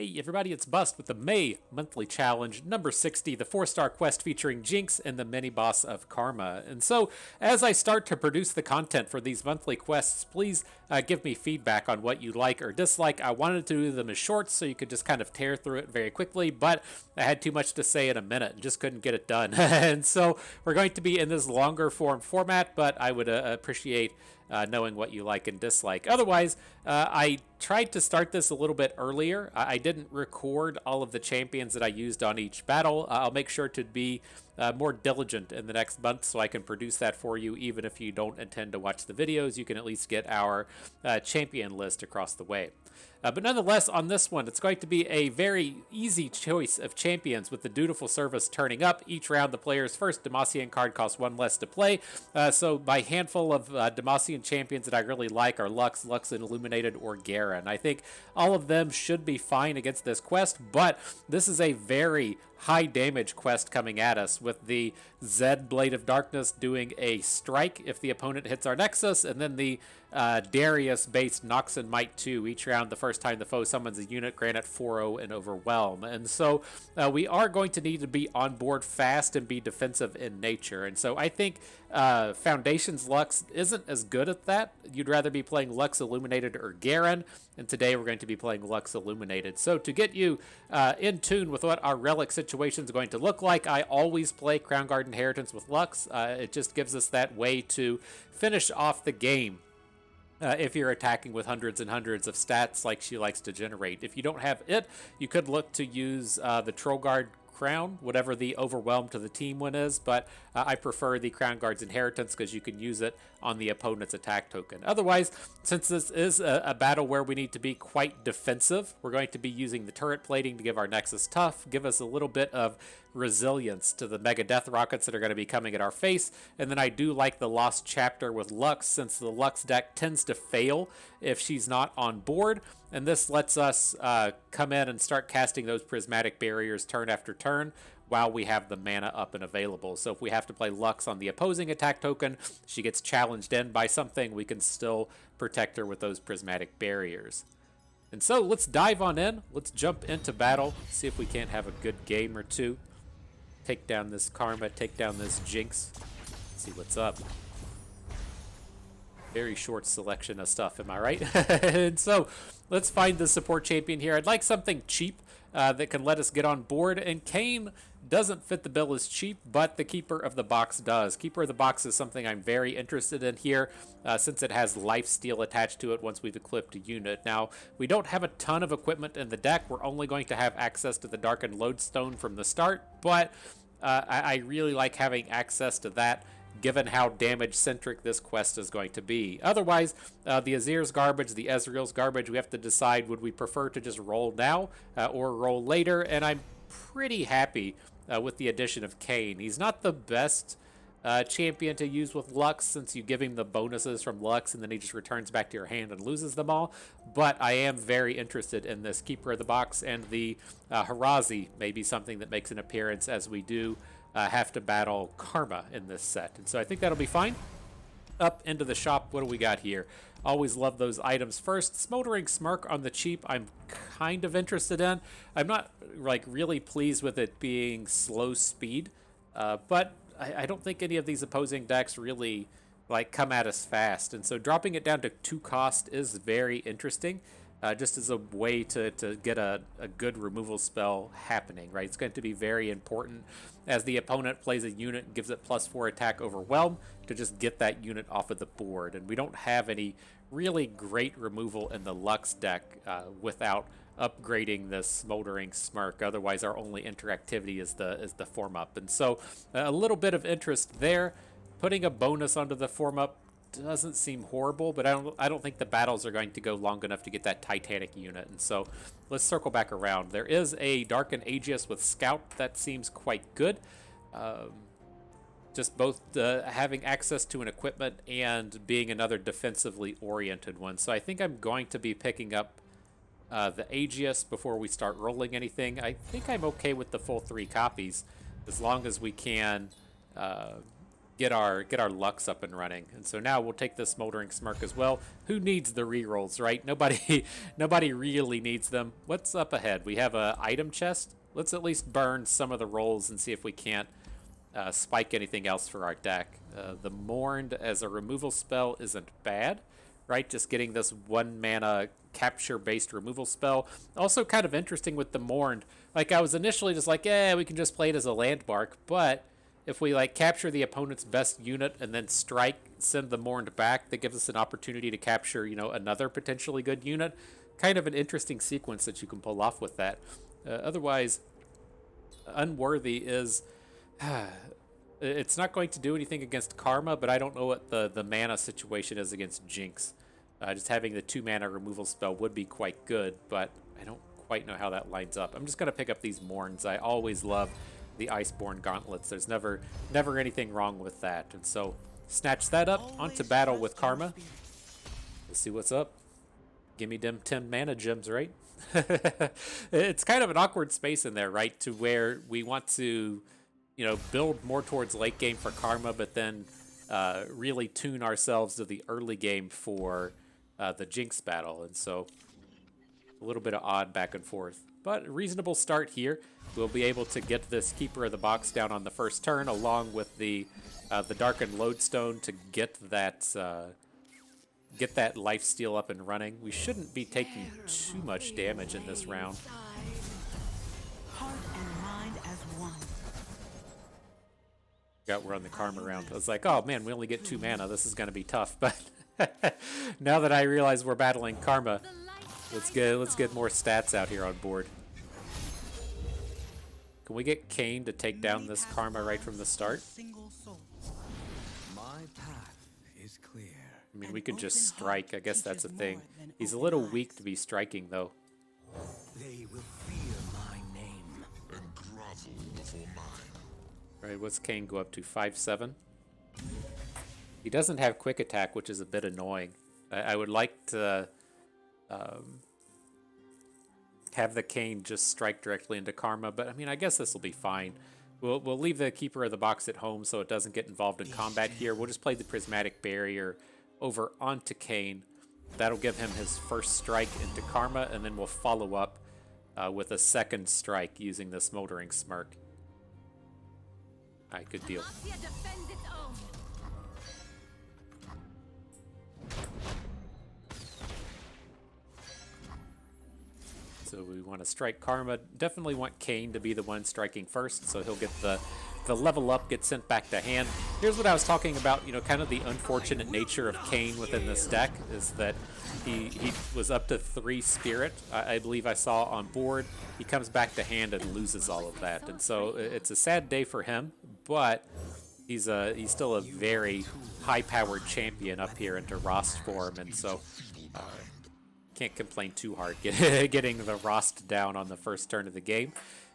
Hey everybody, it's Bust with the May monthly challenge number 60, the 4-star quest featuring Jinx and the mini-boss of Karma. And so, as I start to produce the content for these monthly quests, please give me feedback on what you like or dislike. I wanted to do them as shorts so you could just kind of tear through it very quickly, but I had too much to say in a minute and just couldn't get it done. And so, we're going to be in this longer format, but I would appreciate knowing what you like and dislike. Otherwise, I tried to start this a little bit earlier. I didn't record all of the champions that I used on each battle. I'll make sure to be more diligent in the next month so I can produce that for you. Even if you don't intend to watch the videos, you can at least get our champion list across the way. But nonetheless, on this one, it's going to be a very easy choice of champions with the Dutiful Service turning up. Each round, the player's first Demacian card costs one less to play. So my handful of Demacian champions that I really like are Lux, and Illuminated, or Garen. I think all of them should be fine against this quest, but this is a very high damage quest coming at us with the Zed Blade of Darkness doing a strike if the opponent hits our Nexus, and then the Darius based Nox and Might 2 each round the first time the foe summons a unit, grant it 4-0 and overwhelm. And so we are going to need to be on board fast and be defensive in nature. And so I think Foundation's Lux isn't as good at that. You'd rather be playing Lux Illuminated or Garen, and today we're going to be playing Lux Illuminated. So to get you in tune with what our relic situation is going to look like, I always play Crown Guard Inheritance with Lux. It just gives us that way to finish off the game. If you're attacking with hundreds and hundreds of stats like she likes to generate. If you don't have it, you could look to use the Troll Guard Crown, whatever the overwhelm to the team one is, but I prefer the Crown Guard's Inheritance because you can use it on the opponent's attack token. Otherwise, since this is a battle where we need to be quite defensive, we're going to be using the turret plating to give our Nexus tough, give us a little bit of resilience to the mega death rockets that are going to be coming at our face. And then I do like the Lost Chapter with Lux, since the Lux deck tends to fail if she's not on board, and this lets us come in and start casting those prismatic barriers turn after turn while we have the mana up and available. So if we have to play Lux on the opposing attack token, she gets challenged in by something, we can still protect her with those prismatic barriers. And so let's dive on in, let's jump into battle, see if we can't have a good game or two. Take down this Karma, take down this Jinx, see what's up. Very short selection of stuff, am I right? And so let's find the support champion here. I'd like something cheap that can let us get on board, and Kayn doesn't fit the bill as cheap, but the Keeper of the Box does. Keeper of the Box is something I'm very interested in here, since it has lifesteal attached to it once we've equipped a unit. Now, we don't have a ton of equipment in the deck. We're only going to have access to the Darkened Lodestone from the start, but I really like having access to that, given how damage-centric this quest is going to be. Otherwise, the Azir's garbage, the Ezreal's garbage, we have to decide, would we prefer to just roll now or roll later? And I'm pretty happy with the addition of Kayn. He's not the best champion to use with Lux, since you give him the bonuses from Lux and then he just returns back to your hand and loses them all. But I am very interested in this Keeper of the Box, and the Harazi may be something that makes an appearance as we do have to battle Karma in this set. And so I think that'll be fine. Up into the shop, what do we got here? Always love those items. First, Smoldering Smirk on the cheap, I'm kind of interested in. I'm not like really pleased with it being slow speed, but I don't think any of these opposing decks really like come at us fast. And so dropping it down to 2 cost is very interesting. Just as a way to get a good removal spell happening, right? It's going to be very important as the opponent plays a unit and gives it +4 attack overwhelm to just get that unit off of the board. And we don't have any really great removal in the Lux deck without upgrading the Smoldering Smirk. Otherwise, our only interactivity is the form up. And so a little bit of interest there. Putting a bonus onto the form up doesn't seem horrible, but I don't think the battles are going to go long enough to get that Titanic unit. And so let's circle back around. There is a Darkened Aegis with Scout that seems quite good. Just both having access to an equipment and being another defensively oriented one. So I think I'm going to be picking up the Aegis before we start rolling anything. I think I'm okay with the full 3 copies as long as we can get our Lux up and running. And so now we'll take this Smoldering Smirk as well. Who needs the rerolls, right? Nobody nobody really needs them. What's up ahead? We have a item chest. Let's at least burn some of the rolls and see if we can't spike anything else for our deck. The Mourned as a removal spell isn't bad, right? Just getting this 1 mana capture based removal spell. Also kind of interesting with the Mourned. Like I was initially just like, yeah, we can just play it as a landmark, but if we like capture the opponent's best unit and then strike, send the Mourned back, that gives us an opportunity to capture, you know, another potentially good unit. Kind of an interesting sequence that you can pull off with that. Otherwise, Unworthy is... it's not going to do anything against Karma, but I don't know what the mana situation is against Jinx. Just having the 2 mana removal spell would be quite good, but I don't quite know how that lines up. I'm just going to pick up these Mourns. I always love the Iceborne Gauntlets. There's never anything wrong with that. And so snatch that up onto battle with Karma. Let's see what's up. Give me them 10 mana gems, right? It's kind of an awkward space in there, right? To where we want to, you know, build more towards late game for Karma, but then really tune ourselves to the early game for the Jinx battle. And so a little bit of odd back and forth. But a reasonable start here. We'll be able to get this Keeper of the Box down on the first turn, along with the Darkened Lodestone to get that lifesteal up and running. We shouldn't be taking too much damage in this round. Heart and mind as one. We're on the Karma round. I was like, oh man, we only get 2 mana. This is going to be tough. But now that I realize we're battling Karma, let's get more stats out here on board. Can we get Kayn to take down this Karma right from the start? My path is clear. I mean, we could just strike. I guess that's a thing. He's a little weak to be striking, though. They will fear my name and grovel before mine. Right, what's Kayn go up to? 5-7? He doesn't have quick attack, which is a bit annoying. I would like to have the Kayn just strike directly into Karma, but I mean, I guess this will be fine. We'll leave the Keeper of the Box at home so it doesn't get involved in combat here. We'll just play the Prismatic Barrier over onto Kayn. That'll give him his first strike into Karma, and then we'll follow up with a second strike using the Smoldering Smirk. Alright, good deal. So we want to strike Karma. Definitely want Kayn to be the one striking first, so he'll get the level up, get sent back to hand. Here's what I was talking about, you know, kind of the unfortunate nature of Kayn within this deck is that he was up to 3 Spirit, I believe I saw on board. He comes back to hand and loses all of that, and so it's a sad day for him, but he's still a very high-powered champion up here into Rost form, and so can't complain too hard getting the Rost down on the first turn of the game.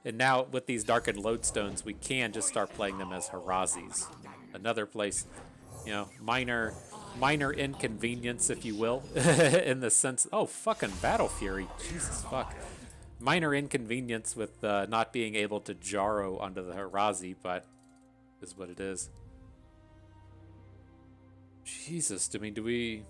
And now with these Darkened Lodestones, we can just start playing them as Harazis. Another place, you know, minor inconvenience, if you will, in the sense, oh, fucking Battle Fury, Jesus fuck. Minor inconvenience with not being able to Jaro onto the Harazi, but is what it is. Jesus, I mean, do we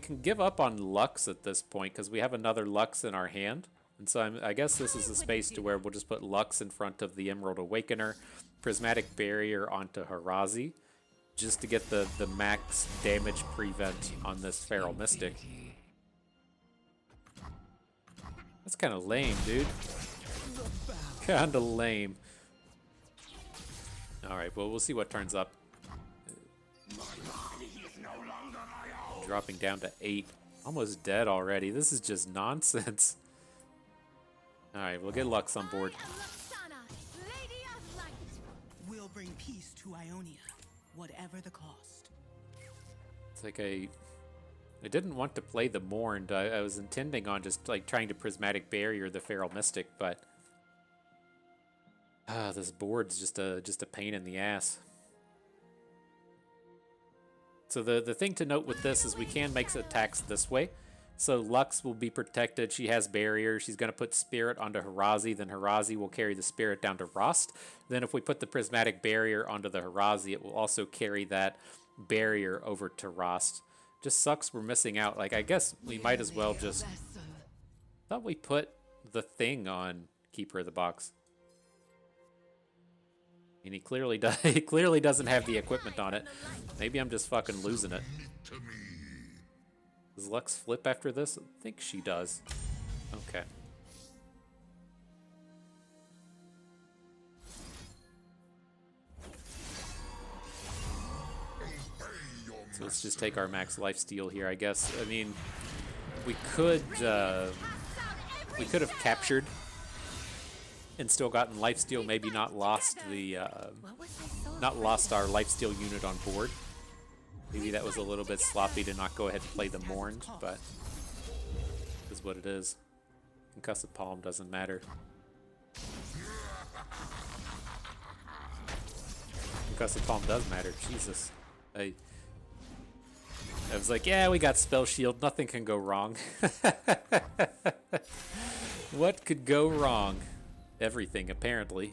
can give up on Lux at this point because we have another Lux in our hand. And so I guess this is a space to where we'll just put Lux in front of the Emerald Awakener, Prismatic Barrier onto Harazi, just to get the max damage prevent on this Feral Mystic. That's kind of lame, dude. Kind of lame. Alright, well, we'll see what turns up. Dropping down to 8. Almost dead already. This is just nonsense. Alright, we'll get Lux on board. We'll bring peace to Ionia, whatever the cost. It's like I didn't want to play the Mourned. I was intending on just like trying to Prismatic Barrier the Feral Mystic, but this board's just a pain in the ass. So the thing to note with this is we can make attacks this way. So Lux will be protected. She has barrier. She's going to put Spirit onto Harazi. Then Harazi will carry the Spirit down to Rost. Then if we put the Prismatic Barrier onto the Harazi, it will also carry that barrier over to Rost. Just sucks we're missing out. Like, I guess we might as well just... Thought we put the thing on Keeper of the Box. And he clearly doesn't have the equipment on it. Maybe I'm just fucking losing it. Does Lux flip after this? I think she does. Okay. So let's just take our max lifesteal here, I guess. I mean, we could have captured and still gotten lifesteal, maybe not lost the not lost our lifesteal unit on board. Maybe that was a little bit sloppy to not go ahead and play the Mourned, but it is what it is. Concussive Palm doesn't matter. Concussive Palm does matter. Jesus. I was like, yeah, we got Spell Shield. Nothing can go wrong. What could go wrong? Everything, apparently.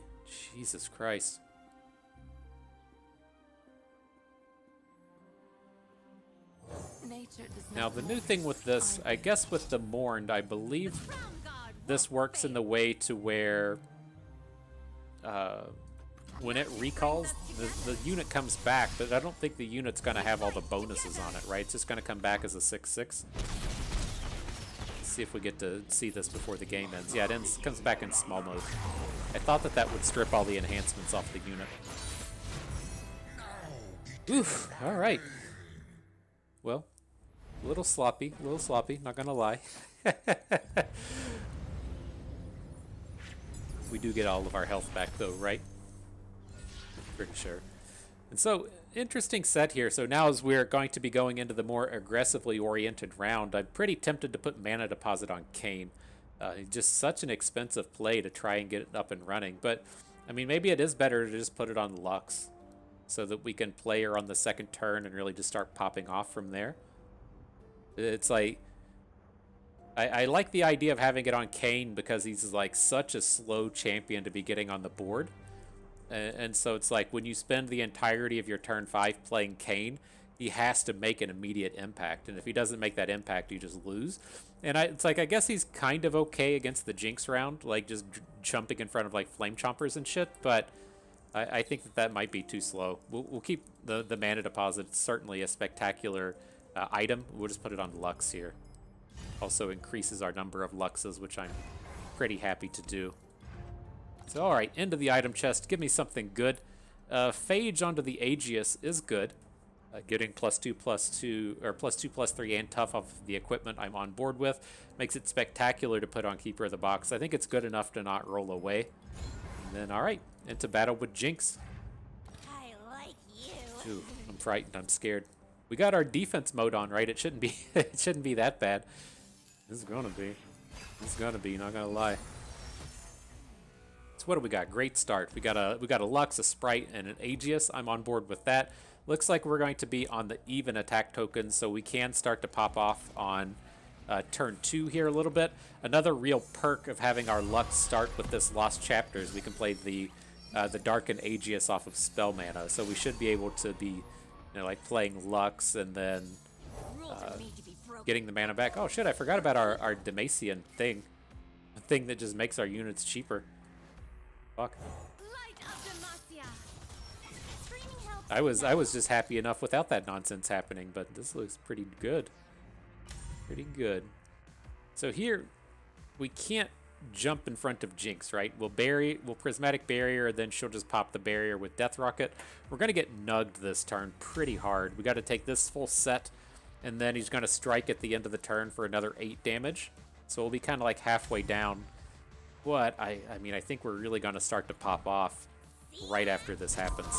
Jesus Christ. Now, the new thing with this, I guess with the Mourned, I believe this works in the way to where when it recalls, the unit comes back, but I don't think the unit's going to have all the bonuses on it, right? It's just going to come back as a 6/6. Let's see if we get to see this before the game ends. Yeah, it comes back in small mode. I thought that would strip all the enhancements off the unit. Oof, alright. Well, a little sloppy, not gonna lie. We do get all of our health back though, right? Pretty sure. And so, interesting set here. So now as we're going to be going into the more aggressively oriented round, I'm pretty tempted to put Mana Deposit on Kayn. Just such an expensive play to try and get it up and running. But, I mean, maybe it is better to just put it on Lux so that we can play her on the second turn and really just start popping off from there. It's like, I like the idea of having it on Kayn because he's like such a slow champion to be getting on the board. And so it's like when you spend the entirety of your turn 5 playing Kayn, he has to make an immediate impact. And if he doesn't make that impact, you just lose. And it's like, I guess he's kind of okay against the Jinx round, like just jumping in front of like Flame Chompers and shit. But I think that might be too slow. We'll keep the Mana Deposit. It's certainly a spectacular item. We'll just put it on Lux here. Also increases our number of Luxes, which I'm pretty happy to do. So, alright, into the item chest. Give me something good. Phage onto the Aegis is good. Getting +2/+2, or +2/+3 and tough off the equipment I'm on board with. Makes it spectacular to put on Keeper of the Box. I think it's good enough to not roll away. And then, alright, into battle with Jinx. I like you. Ooh, I'm frightened. I'm scared. We got our defense mode on, right? It shouldn't be. It shouldn't be that bad. This is gonna be. It's gonna be. Not gonna lie. So what do we got? Great start. We got a Lux, a Sprite, and an Aegis. I'm on board with that. Looks like we're going to be on the even attack tokens, so we can start to pop off on turn 2 here a little bit. Another real perk of having our Lux start with this Lost Chapters, we can play the Darkened Aegis off of spell mana, so we should be able to be, like playing Lux and then getting the mana back. Oh shit, I forgot about our Demacian thing. A thing that just makes our units cheaper. Fuck. I was just happy enough without that nonsense happening, but this looks pretty good. Pretty good. So here, we can't jump in front of Jinx, right? We'll Prismatic Barrier, then she'll just pop the barrier with Death Rocket. We're gonna get nugged this turn pretty hard. We gotta take this full set, and then he's gonna strike at the end of the turn for another 8 damage. So we'll be kind of like halfway down. But I mean, I think we're really gonna start to pop off right after this happens.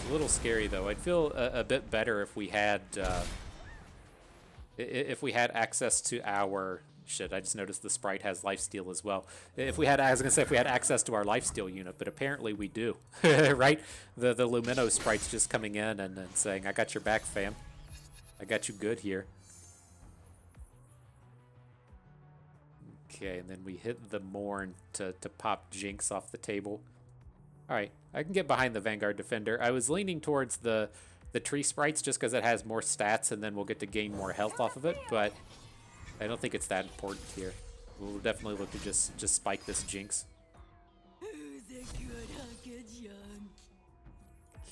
A little scary though. I'd feel a bit better if we had access to our Shit, I just noticed the sprite has lifesteal as well. If we had, I was gonna say if we had access to our lifesteal unit, but apparently we do, right? The Lumino sprite's just coming in and saying, "I got your back, fam. I got you good here." Okay, and then we hit the Mourn to pop Jinx off the table. All right, I can get behind the Vanguard Defender. I was leaning towards the tree sprites just because it has more stats, and then we'll get to gain more health off of it, but I don't think it's that important here. We'll definitely look to just spike this Jinx.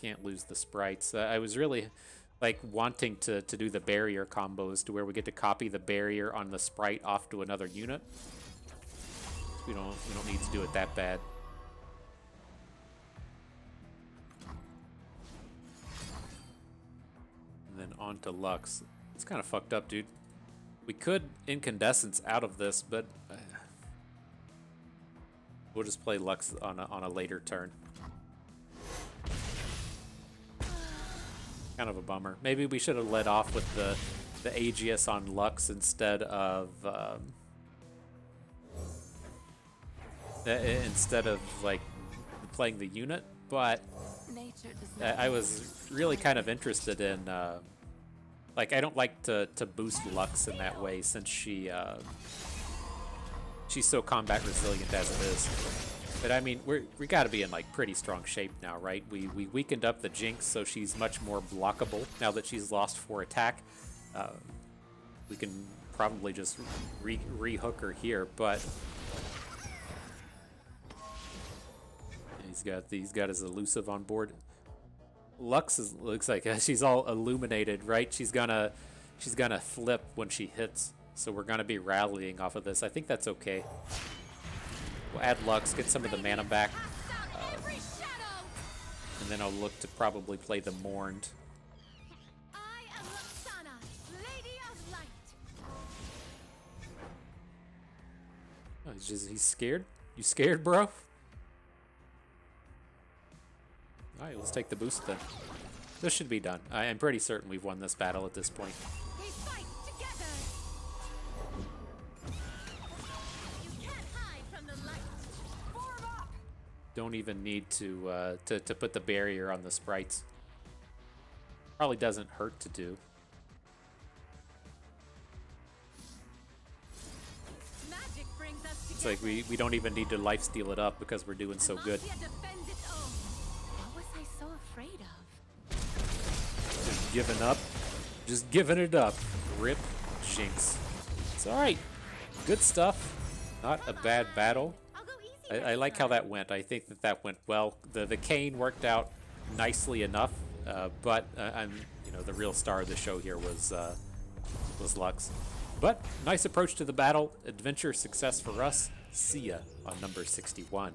Can't lose the sprites. I was really like wanting to do the barrier combos to where we get to copy the barrier on the sprite off to another unit. We don't need to do it that bad. And then on to Lux. It's kind of fucked up, dude. We could incandescence out of this, but we'll just play Lux on a later turn. Kind of a bummer. Maybe we should have led off with the Aegis on Lux instead of like playing the unit, but I was really kind of interested in like I don't like to boost Lux in that way since she's so combat resilient as it is. But I mean, we got to be in like pretty strong shape now, right? We weakened up the Jinx, so she's much more blockable now that she's lost 4 attack. We can probably just re-hook her here, but he's got his elusive on board. Lux looks like she's all illuminated, right? She's gonna flip when she hits, so we're gonna be rallying off of this. I think that's okay. We'll add Lux, get some of the mana back, and then I'll look to probably play the Mourned. Oh, he's scared? You scared, bro? Alright, let's take the boost then. This should be done. I am pretty certain we've won this battle at this point. We fight together. You can't hide from the light. Form up. Don't even need to put the barrier on the sprites. Probably doesn't hurt to do. Magic brings us It's together. like we don't even need to lifesteal it up because we're doing so good. Mafia defends its own. What was I so afraid of? Just giving up. Just giving it up. Rip Jinx. It's alright. Good stuff. Not a bad battle. I'll go easy. I like how that went. I think that went well. The Cane worked out nicely enough, but the real star of the show here was Lux. But nice approach to the battle. Adventure success for us. See ya on number 61.